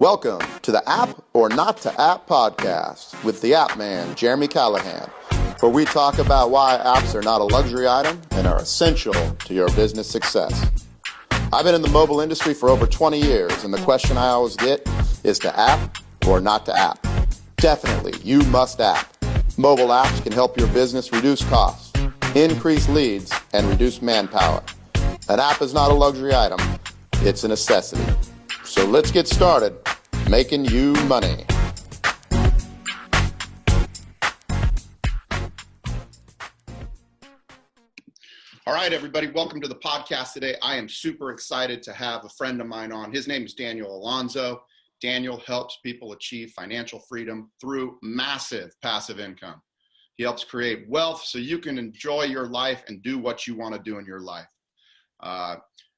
Welcome to the App or Not to App podcast with the App Man, Jeremy Callahan, where we talk about why apps are not a luxury item and are essential to your business success. I've been in the mobile industry for over 20 years, and the question I always get is to app or not to app. Definitely, you must app. Mobile apps can help your business reduce costs, increase leads, and reduce manpower. An app is not a luxury item, it's a necessity. So let's get started making you money. All right, everybody, welcome to the podcast today. I am super excited to have a friend of mine on. His name is Daniel Alonzo. Daniel helps people achieve financial freedom through massive passive income. He helps create wealth so you can enjoy your life and do what you want to do in your life.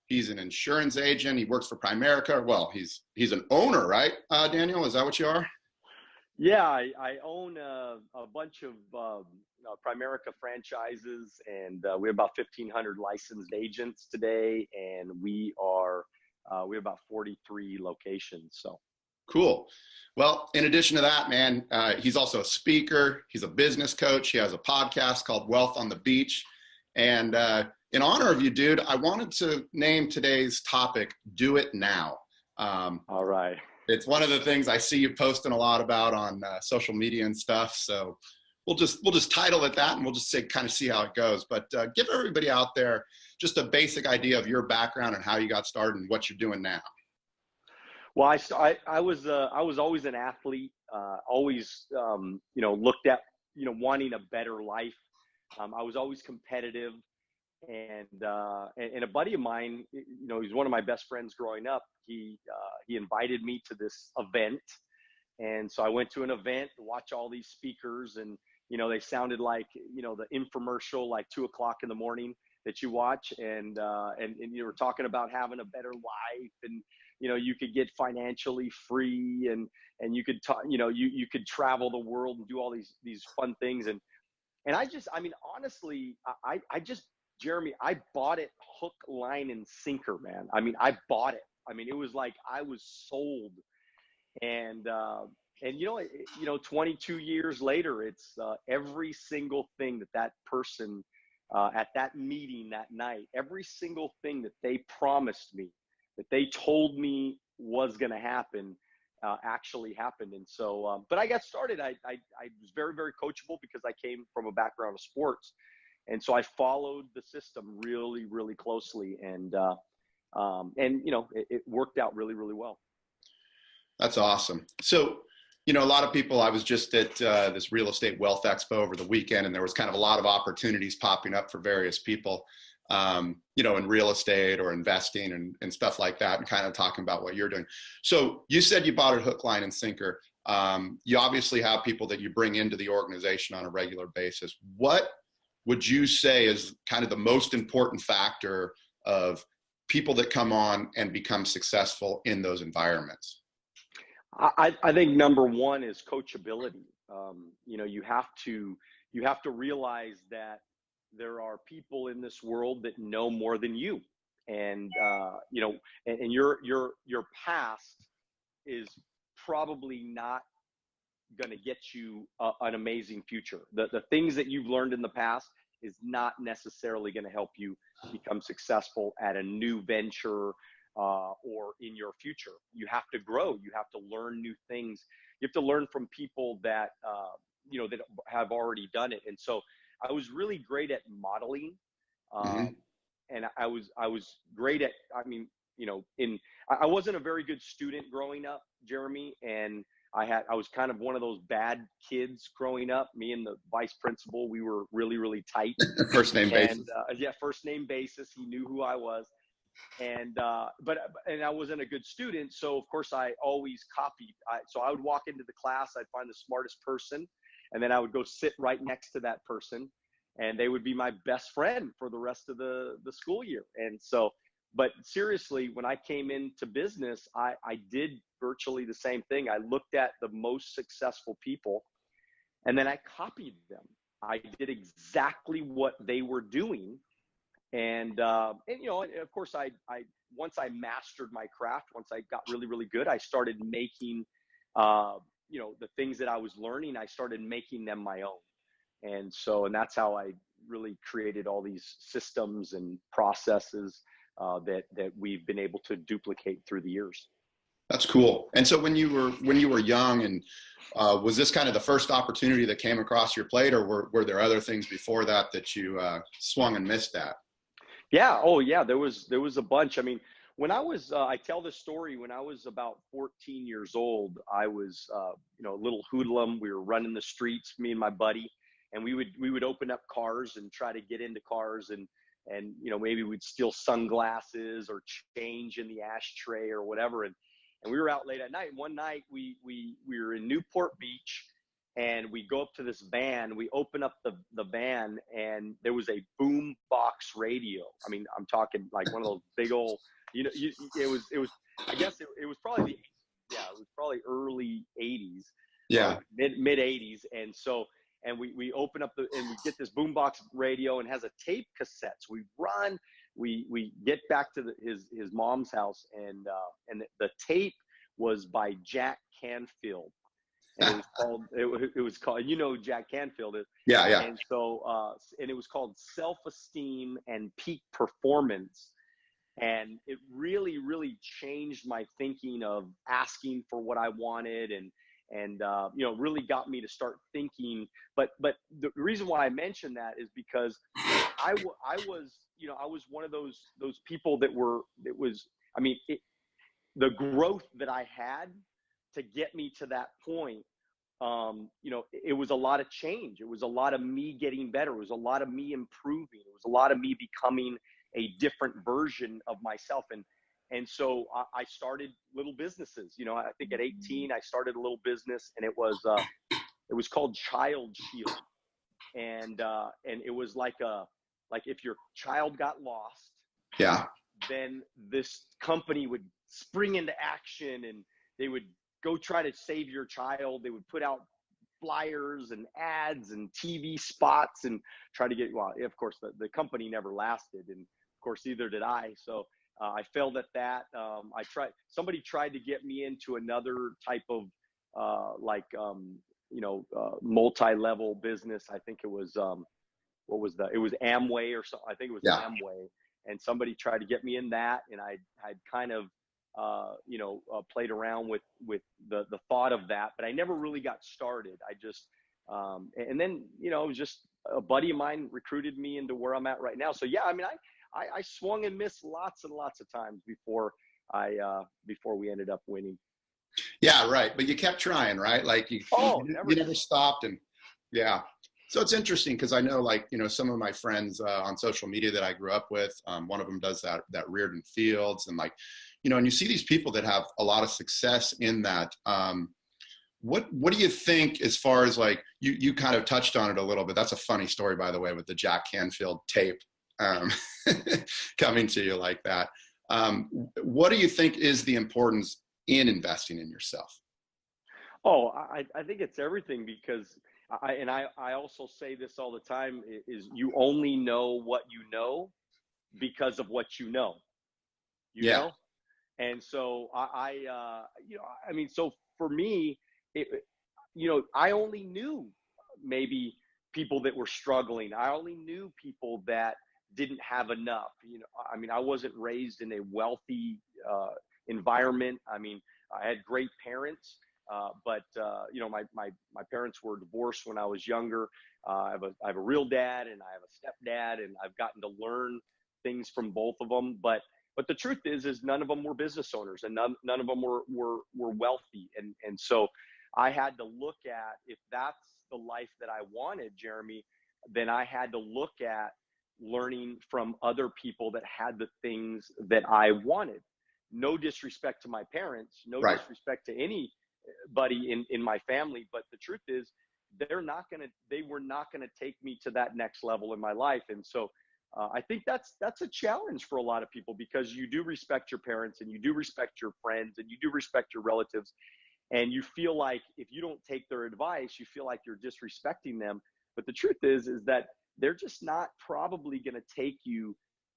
He's an insurance agent. He works for Primerica. Well, he's an owner, right, Daniel? Is that what you are? Yeah, I own a bunch of Primerica franchises, and we have about 1,500 licensed agents today, and we have about 43 locations. So cool. Well, in addition to that, man, he's also a speaker. He's a business coach. He has a podcast called Wealth on the Beach, and in honor of you, dude, I wanted to name today's topic, Do It Now. All right. It's one of the things I see you posting a lot about on social media and stuff. So we'll just title it that, and we'll just kind of see how it goes. But give everybody out there just a basic idea of your background and how you got started and what you're doing now. Well, I was always an athlete, always, looked at, wanting a better life. I was always competitive. And a buddy of mine, he's one of my best friends growing up. He invited me to this event, and so I went to an event to watch all these speakers, and they sounded like the infomercial like 2:00 in the morning that you watch, and you were talking about having a better life, and you could get financially free, and you could you could travel the world and do all these fun things, and honestly, Jeremy, I bought it hook, line, and sinker, man. I bought it. It was like I was sold. And 22 years later, it's every single thing that person at that meeting that night, every single thing that they promised me, that they told me was going to happen, actually happened. And so, but I got started. I was very, very coachable because I came from a background of sports. And so I followed the system really, really closely, and it worked out really, really well. That's awesome. So, a lot of people, I was just at this real estate wealth expo over the weekend, and there was kind of a lot of opportunities popping up for various people, in real estate or investing and stuff like that, and kind of talking about what you're doing. So you said you bought it hook, line, and sinker. You obviously have people that you bring into the organization on a regular basis. What would you say is kind of the most important factor of people that come on and become successful in those environments? I think number one is coachability. You have to realize that there are people in this world that know more than you, and and your past is probably not going to get you an amazing future. The things that you've learned in the past is not necessarily going to help you become successful at a new venture or in your future. You have to grow. You have to learn new things. You have to learn from people that that have already done it. And so I was really great at modeling, and I was great at. I wasn't a very good student growing up, Jeremy, and I was kind of one of those bad kids growing up. Me and the vice principal, we were really, really tight. First name basis. First name basis. He knew who I was, and I wasn't a good student, so of course I always copied. So I would walk into the class, I'd find the smartest person, and then I would go sit right next to that person, and they would be my best friend for the rest of the school year. And so, but seriously, when I came into business, I did virtually the same thing. I looked at the most successful people, and then I copied them. I did exactly what they were doing, And of course, I once I mastered my craft, once I got really, really good, I started making, the things that I was learning, I started making them my own. And that's how I really created all these systems and processes that we've been able to duplicate through the years. That's cool. And so when you were young, and was this kind of the first opportunity that came across your plate, or were there other things before that you swung and missed at? Yeah. Oh, yeah. There was a bunch. I mean, when I was, I tell this story when I was about 14 years old. I was, a little hoodlum. We were running the streets, me and my buddy, and we would open up cars and try to get into cars, and maybe we'd steal sunglasses or change in the ashtray or whatever. And we were out late at night. And one night we were in Newport Beach, and we go up to this van. We open up the van, and there was a boom box radio. I mean, I'm talking like one of those big old, it was, I guess it was probably it was probably early 80s, Yeah. mid 80s. And we open up and we get this boombox radio, and has a tape cassette. So we run, we get back to his mom's house, and the tape was by Jack Canfield. And it was called, Jack Canfield is. Yeah, yeah. And so, and it was called Self-Esteem and Peak Performance. And it really, really changed my thinking of asking for what I wanted, and really got me to start thinking. But the reason why I mentioned that is because I was one of those people the growth that I had to get me to that point. It was a lot of change. It was a lot of me getting better. It was a lot of me improving. It was a lot of me becoming a different version of myself. And so I started little businesses. I think at 18, I started a little business, and it was called Child Shield. And it was like if your child got lost, yeah, then this company would spring into action, and they would go try to save your child. They would put out flyers and ads and TV spots and try to get, well, of course, the company never lasted. And of course, either did I. So I failed at that. Somebody tried to get me into another type of multi-level business. I think it was, it was Amway or something. I think it was Amway. And somebody tried to get me in that. And I had kind of, played around with the thought of that, but I never really got started. I just, and then, it was just a buddy of mine recruited me into where I'm at right now. So yeah, I mean, I swung and missed lots and lots of times before we ended up winning. Yeah, right. But you kept trying, right? Like you never stopped. And yeah. So it's interesting because I know, some of my friends on social media that I grew up with, one of them does that Reardon Fields, and and you see these people that have a lot of success in that. What do you think, as far as you kind of touched on it a little bit? That's a funny story, by the way, with the Jack Canfield tape coming to you like that. What do you think is the importance in investing in yourself? Oh, I think it's everything, because I also say this all the time, is you only know what you know because of what you know. You know? And so so for me, I only knew maybe people that were struggling. I only knew people that didn't have enough. I wasn't raised in a wealthy environment. I had great parents, but my parents were divorced when I was younger. I have a real dad, and I have a stepdad, and I've gotten to learn things from both of them. But the truth is none of them were business owners, and none of them were wealthy. And so I had to look at, if that's the life that I wanted, Jeremy, then I had to look at learning from other people that had the things that I wanted. No disrespect to my parents, no disrespect to anybody in my family, but the truth is they were not going to take me to that next level in my life. And so I think that's a challenge for a lot of people, because you do respect your parents, and you do respect your friends, and you do respect your relatives. And you feel like if you don't take their advice, you feel like you're disrespecting them. But the truth is that they're just not probably going to take you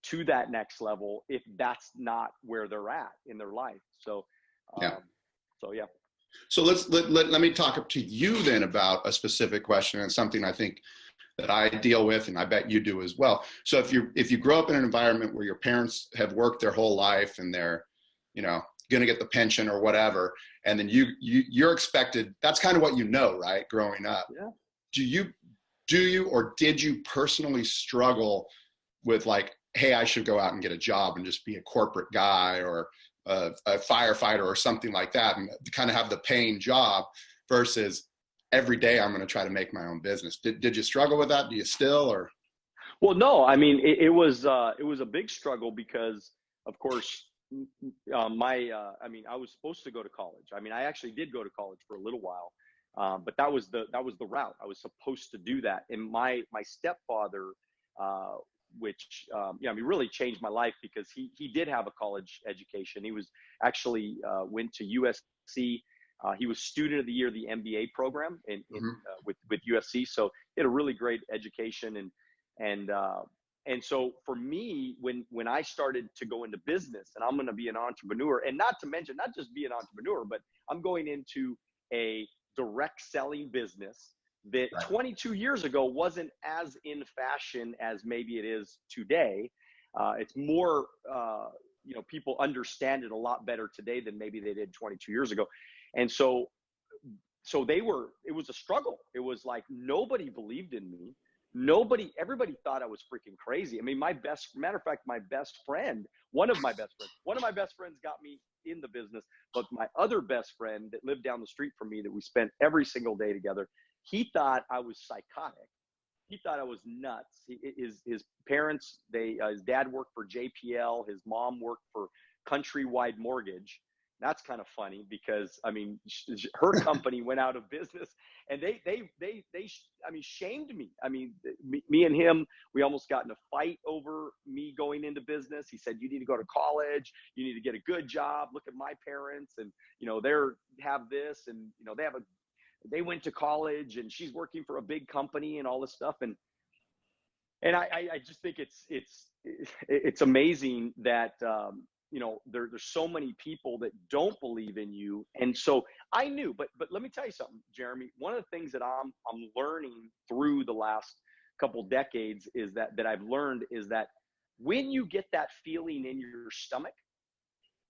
to that next level if that's not where they're at in their life. So, Yeah. Yeah. So let me talk up to you then about a specific question, and something I think that I deal with, and I bet you do as well. So if you grow up in an environment where your parents have worked their whole life and they're, going to get the pension or whatever, and then you're expected, that's kind of what right, growing up. Yeah. Do you or did you personally struggle with like, hey, I should go out and get a job and just be a corporate guy or a firefighter or something like that, and kind of have the paying job versus every day I'm going to try to make my own business? Did you struggle with that? Do you still, or? Well, no, I mean, it was a big struggle because, of course, I was supposed to go to college. I mean, I actually did go to college for a little while, but that was the route. I was supposed to do that. And my stepfather, which really changed my life, because he did have a college education. He was actually went to USC. He was student of the year, the MBA program with USC. So he had a really great education, and so for me, when I started to go into business and I'm going to be an entrepreneur, and not to mention, not just be an entrepreneur, but I'm going into a direct selling business that 22 years ago wasn't as in fashion as maybe it is today. It's more, people understand it a lot better today than maybe they did 22 years ago. And so it was a struggle. It was like, nobody believed in me. Everybody thought I was freaking crazy. I mean, one of my best friends got me in the business, but my other best friend that lived down the street from me, that we spent every single day together, he thought I was psychotic. He thought I was nuts. His parents, his dad worked for JPL. His mom worked for Countrywide Mortgage. That's kind of funny because, I mean, her company went out of business, and they shamed me. I mean, me and him, we almost got in a fight over me going into business. He said, you need to go to college. You need to get a good job. Look at my parents, and, they have this, and, they went to college, and she's working for a big company and all this stuff. And I just think it's amazing that, there's so many people that don't believe in you. And so I knew, but let me tell you something, Jeremy. One of the things that I'm learning through the last couple decades is that I've learned is that when you get that feeling in your stomach,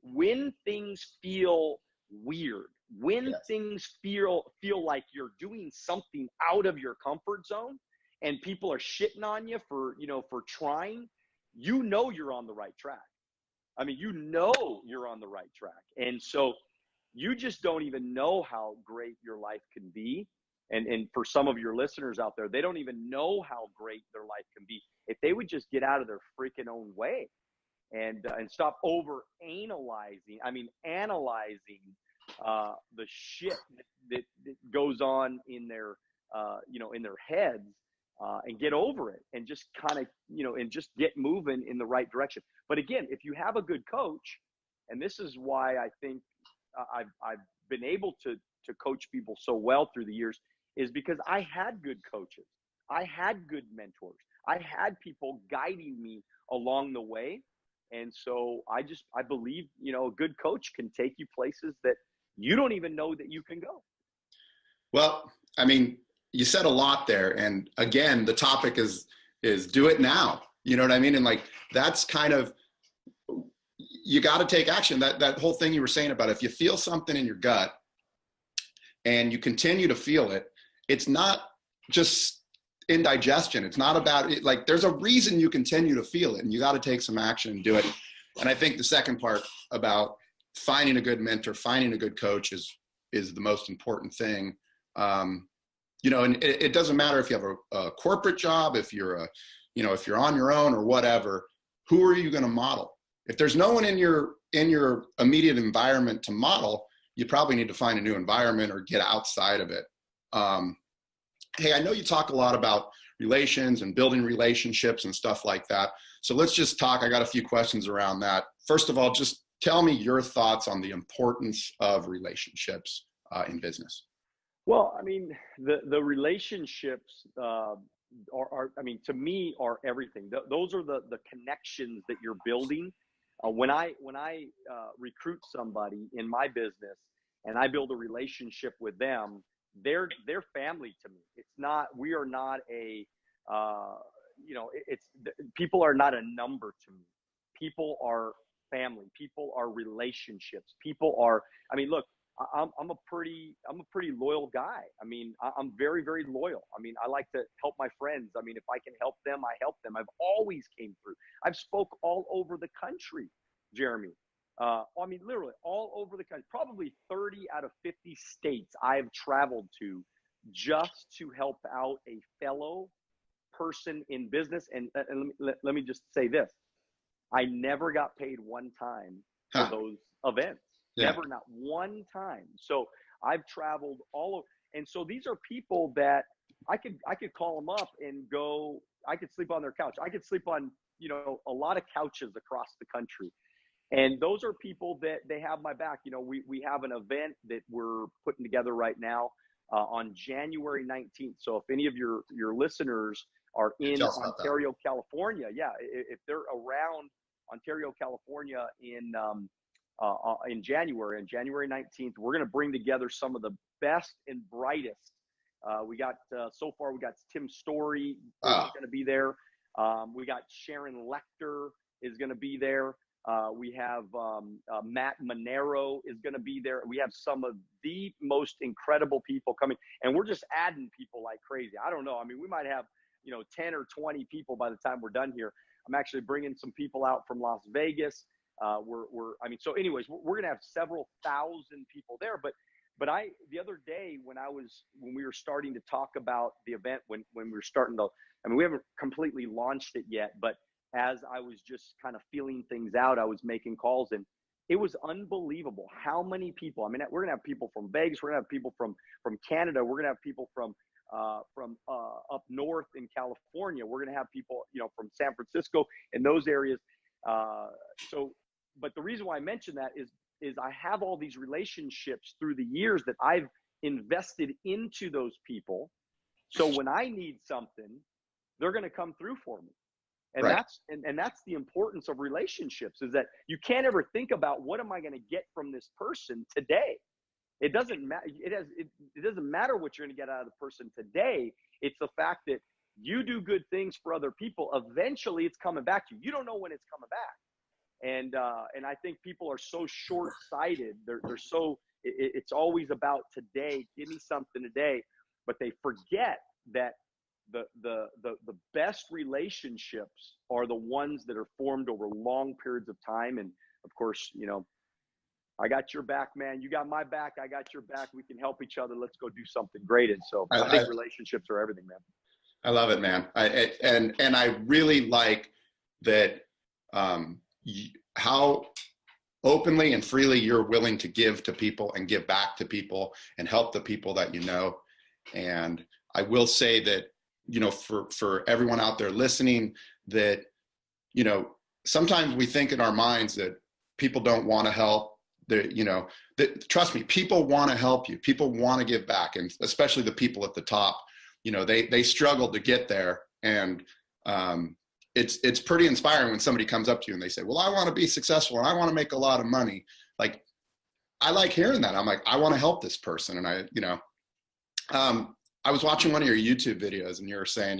when things feel weird, when things feel like you're doing something out of your comfort zone, and people are shitting on you for trying, you're on the right track. I mean, you're on the right track. And so you just don't even know how great your life can be. And for some of your listeners out there, they don't even know how great their life can be if they would just get out of their freaking own way and stop analyzing the shit that goes on in their in their heads, and get over it, and just kind of and just get moving in the right direction. But again, if you have a good coach, and this is why I think I've been able to coach people so well through the years, is because I had good coaches, I had good mentors, I had people guiding me along the way. And so I believe, a good coach can take you places that you don't even know that you can go. Well, I mean, you said a lot there. And again, the topic is do it now. You know what I mean? And like, that's kind of, you got to take action. That whole thing you were saying about if you feel something in your gut and you continue to feel it, it's not just indigestion. It's not about it. Like, there's a reason you continue to feel it, and you got to take some action and do it. And I think the second part about finding a good mentor, finding a good coach is the most important thing. And it doesn't matter if you have a corporate job, if you're if you're on your own or whatever, who are you going to model? If there's no one in your immediate environment to model, you probably need to find a new environment or get outside of it. Hey, I know you talk a lot about relations and building relationships and stuff like that. So let's just talk. I got a few questions around that. First of all, just tell me your thoughts on the importance of relationships in business. Well, I mean, the relationships, I mean, to me, are everything. Those are the connections that you're building. When I recruit somebody in my business and I build a relationship with them, they're family to me. It's not, we are not a, people are not a number to me. People are family. People are relationships. People are, I mean, look, I'm a pretty loyal guy. I mean, I'm very, very loyal. I mean, I like to help my friends. I mean, if I can help them, I help them. I've always came through. I've spoke all over the country, Jeremy. I mean, literally all over the country, probably 30 out of 50 states I've traveled to just to help out a fellow person in business. And let me just say this. I never got paid one time for those events. Yeah. Never, not one time. So I've traveled all over. And so these are people that I could call them up and go, I could sleep on their couch. I could sleep on, a lot of couches across the country. And those are people that they have my back. We have an event that we're putting together right now on January 19th. So if any of your listeners are in Ontario, California, if they're around Ontario, California in January, on January 19th, we're going to bring together some of the best and brightest. We got, so far, we got Tim Story is going to be there. We got Sharon Lecter is going to be there. We have Matt Monero is going to be there. We have some of the most incredible people coming, and we're just adding people like crazy. I don't know. I mean, we might have, 10 or 20 people by the time we're done here. I'm actually bringing some people out from Las Vegas. So anyways, we're going to have several thousand people there. But the other day when we were starting to talk about the event, when we were starting to, we haven't completely launched it yet, but as I was just kind of feeling things out, I was making calls, and it was unbelievable how many people. I mean, we're going to have people from Vegas. We're going to have people from Canada. We're going to have people from up north in California. We're going to have people, from San Francisco and those areas. But the reason why I mention that is I have all these relationships through the years that I've invested into those people. So when I need something, they're going to come through for me. And right. that's the importance of relationships, is that you can't ever think about what am I going to get from this person today. It doesn't matter. It doesn't matter what you're going to get out of the person today. It's the fact that you do good things for other people. Eventually it's coming back to you. You don't know when it's coming back. And I think people are so short-sighted. They're so, it's always about today. Give me something today, but they forget that the best relationships are the ones that are formed over long periods of time. And of course, I got your back, man. You got my back. I got your back. We can help each other. Let's go do something great. And so I think relationships are everything, man. I love it, man. And I really like that, how openly and freely you're willing to give to people and give back to people and help the people that you know. And I will say that, for everyone out there listening, that, sometimes we think in our minds that people don't want to help. Trust me, people want to help you. People want to give back. And especially the people at the top, they struggle to get there. And it's pretty inspiring when somebody comes up to you and they say, well, I want to be successful and I want to make a lot of money. Like, I like hearing that. I'm like, I want to help this person. And I was watching one of your YouTube videos and you were saying,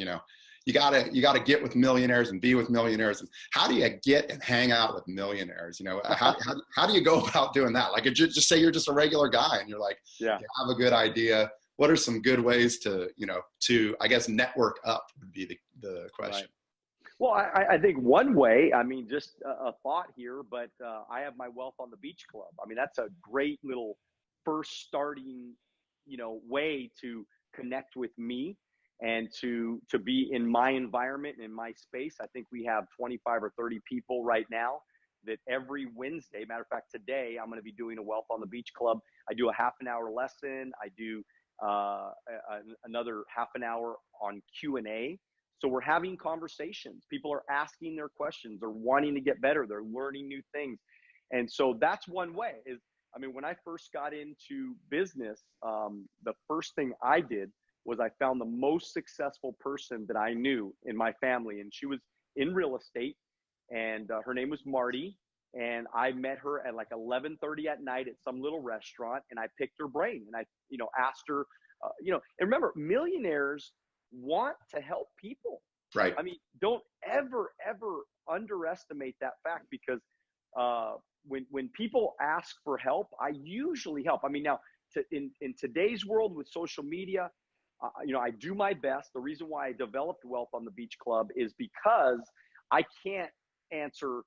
you gotta get with millionaires and be with millionaires. And how do you get and hang out with millionaires? How do you go about doing that? Like, just say you're just a regular guy and you're like, yeah, you have a good idea. What are some good ways to I guess network up would be the question. Right. Well, I think one way, just a thought here, but I have my Wealth on the Beach Club. That's a great little first starting, way to connect with me and to be in my environment and in my space. I think we have 25 or 30 people right now that every Wednesday, matter of fact, today I'm going to be doing a Wealth on the Beach Club. I do a half an hour lesson. I do another half an hour on Q&A. So we're having conversations. People are asking their questions. They're wanting to get better. They're learning new things. And so that's one way is, when I first got into business, the first thing I did was I found the most successful person that I knew in my family, and she was in real estate, and her name was Marty. And I met her at like 11:30 at night at some little restaurant, and I picked her brain, and I, asked her, and remember, millionaires want to help people. Right. I mean, don't ever underestimate that fact, because when people ask for help, I usually help. I mean, now in today's world with social media, I do my best. The reason why I developed Wealth on the Beach Club is because I can't answer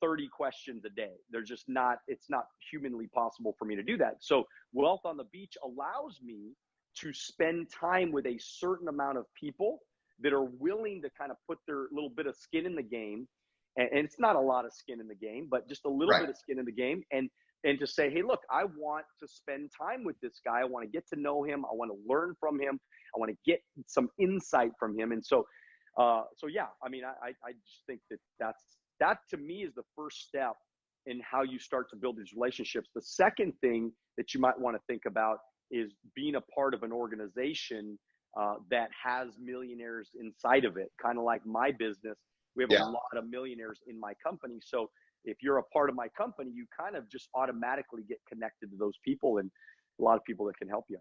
30 questions a day. It's not humanly possible for me to do that. So Wealth on the Beach allows me to spend time with a certain amount of people that are willing to kind of put their little bit of skin in the game. And it's not a lot of skin in the game, but just a little Right. bit of skin in the game. And to say, hey, look, I want to spend time with this guy. I want to get to know him. I want to learn from him. I want to get some insight from him. And so yeah, I mean, I just think that to me is the first step in how you start to build these relationships. The second thing that you might want to think about is being a part of an organization that has millionaires inside of it. Kind of like my business, we have a lot of millionaires in my company. So if you're a part of my company, you kind of just automatically get connected to those people, and a lot of people that can help you.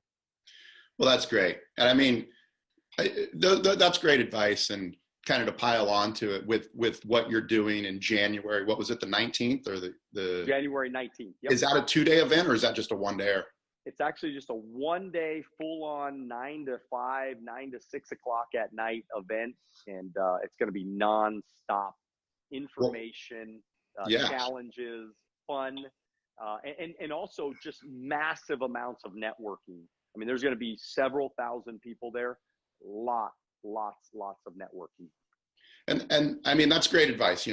Well, that's great. And I mean, that's great advice. And kind of to pile on to it with what you're doing in January, what was it, the 19th or the January 19th? Yep. Is that a 2-day event, or is that just a 1-dayer? It's actually just a 1-day, full-on 9 to 5, 9 to 6 o'clock at night event, and it's going to be nonstop information, challenges, fun, and also just massive amounts of networking. I mean, there's going to be several thousand people there. Lots of networking. And I mean, that's great advice.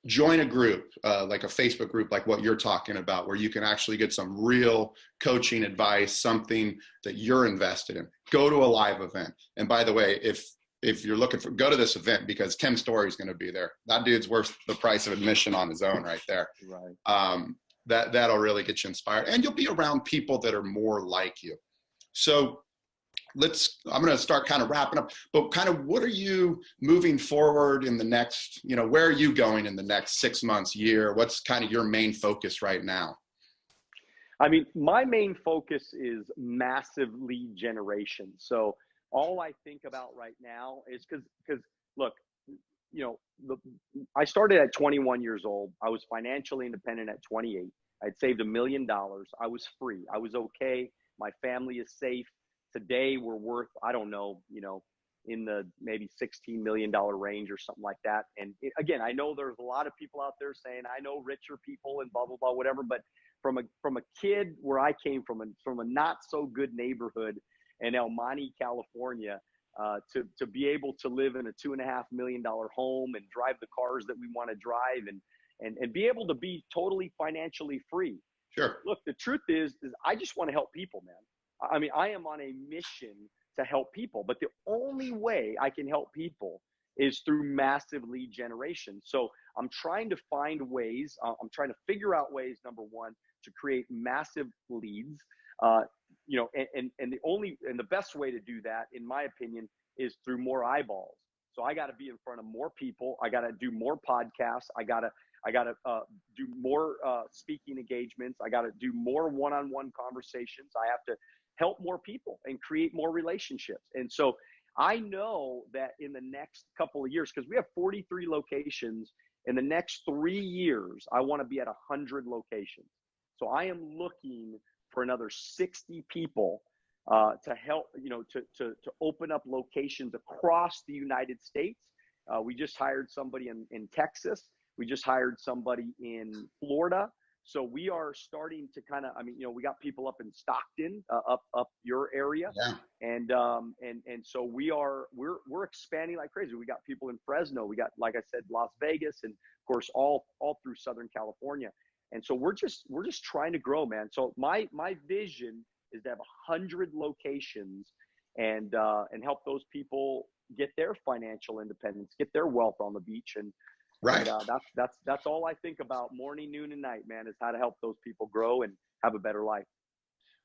Join a group, like a Facebook group, like what you're talking about, where you can actually get some real coaching advice, something that you're invested in. Go to a live event. And by the way, if you're looking go to this event, because Tim Story is going to be there. That dude's worth the price of admission on his own right there. Right. That'll really get you inspired, and you'll be around people that are more like you. So I'm going to start kind of wrapping up, but kind of what are you moving forward in the next, where are you going in the next 6 months, year? What's kind of your main focus right now? I mean, my main focus is massive lead generation. So all I think about right now is because look, I started at 21 years old. I was financially independent at 28. I'd saved $1 million. I was free. I was okay. My family is safe. Today we're worth, I don't know, in the maybe $16 million range or something like that. And again, I know there's a lot of people out there saying, I know richer people and blah, blah, blah, whatever. But from a kid where I came from a not so good neighborhood in El Monte, California, to be able to live in a $2.5 million home and drive the cars that we want to drive and be able to be totally financially free. Sure. Look, the truth is I just want to help people, man. I mean, I am on a mission to help people, but the only way I can help people is through massive lead generation. So I'm trying to find ways, I'm trying to figure out ways, number one, to create massive leads, and the best way to do that, in my opinion, is through more eyeballs. So I got to be in front of more people. I got to do more podcasts. I got to do more speaking engagements. I got to do more one-on-one conversations. I have to help more people and create more relationships. And so I know that in the next couple of years, because we have 43 locations, in the next 3 years, I want to be at 100 locations. So I am looking for another 60 people to help, to open up locations across the United States. We just hired somebody in Texas. We just hired somebody in Florida. So we are starting to kind of, we got people up in Stockton, up your area. Yeah. And so we're expanding like crazy. We got people in Fresno. We got, like I said, Las Vegas, and of course, all through Southern California. And so we're just trying to grow, man. So my vision is to have 100 locations and help those people get their financial independence, get their wealth on the beach. And right. And, that's all I think about morning, noon, and night, man, is how to help those people grow and have a better life.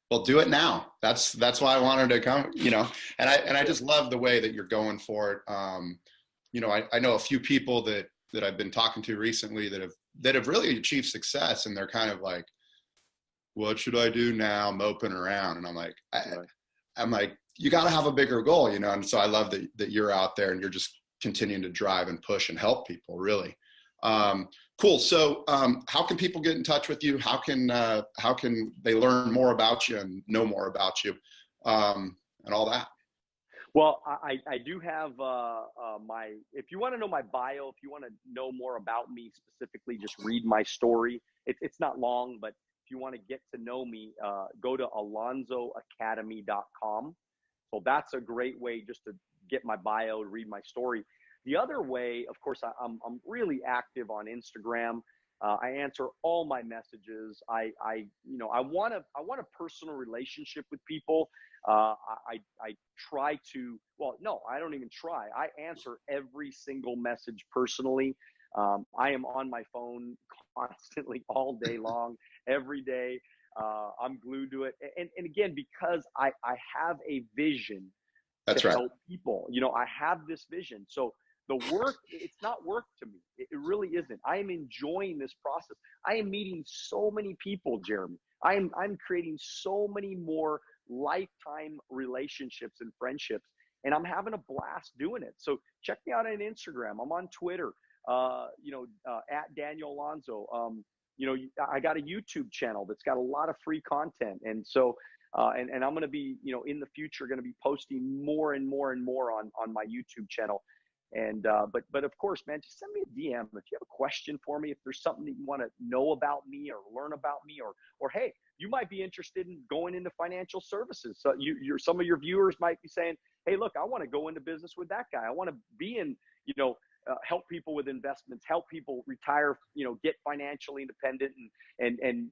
Well, do it now. That's why I wanted to come, and I just love the way that you're going for it. I know a few people that I've been talking to recently that have really achieved success, and they're kind of like, what should I do now? Moping around. And I'm like, you got to have a bigger goal, And so I love that you're out there and you're just continuing to drive and push and help people, really. Cool. So, how can people get in touch with you? How can they learn more about you and know more about you, and all that? Well, I do have if you want to know my bio, if you want to know more about me specifically, just read my story. It's not long, but if you want to get to know me, go to alonzoacademy.com. So that's a great way just to get my bio, read my story. The other way, of course, I'm really active on Instagram. I answer all my messages. I want a personal relationship with people. I try to, well, no, I don't even try. I answer every single message personally. I am on my phone constantly all day long, every day. I'm glued to it. And again, because I have a vision to help people, I have this vision. So the work, it's not work to me. It really isn't. I am enjoying this process. I am meeting so many people, Jeremy. I'm creating so many more lifetime relationships and friendships, and I'm having a blast doing it. So check me out on Instagram. I'm on Twitter, at Daniel Alonzo. I got a YouTube channel that's got a lot of free content. And so, and I'm going to be, in the future, going to be posting more and more and more on my YouTube channel. And, but of course, man, just send me a DM. If you have a question for me, if there's something that you want to know about me or learn about me, or, hey, you might be interested in going into financial services. So some of your viewers might be saying, hey, look, I want to go into business with that guy. I want to be in, help people with investments, help people retire, get financially independent and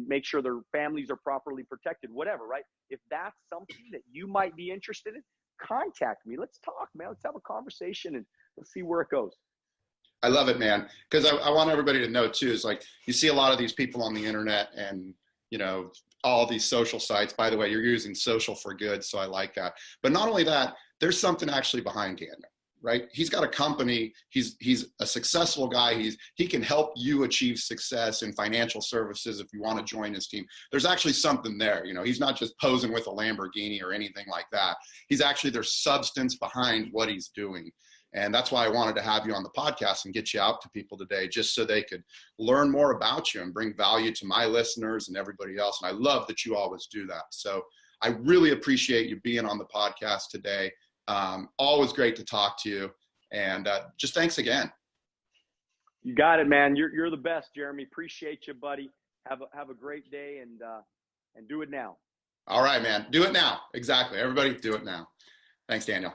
make sure their families are properly protected, whatever, right? If that's something that you might be interested in, contact me. Let's talk, man. Let's have a conversation and let's see where it goes. I love it, man. Because I want everybody to know too, is like, you see a lot of these people on the internet and, all these social sites. By the way, you're using social for good. So I like that. But not only that, there's something actually behind Daniel, right? He's got a company. He's a successful guy. He can help you achieve success in financial services if you want to join his team. There's actually something there. He's not just posing with a Lamborghini or anything like that. There's substance behind what he's doing. And that's why I wanted to have you on the podcast and get you out to people today, just so they could learn more about you and bring value to my listeners and everybody else. And I love that you always do that. So I really appreciate you being on the podcast today. Always great to talk to you. And just thanks again. You got it, man. You're the best, Jeremy. Appreciate you, buddy. Have a great day and do it now. All right, man. Do it now. Exactly. Everybody do it now. Thanks, Daniel.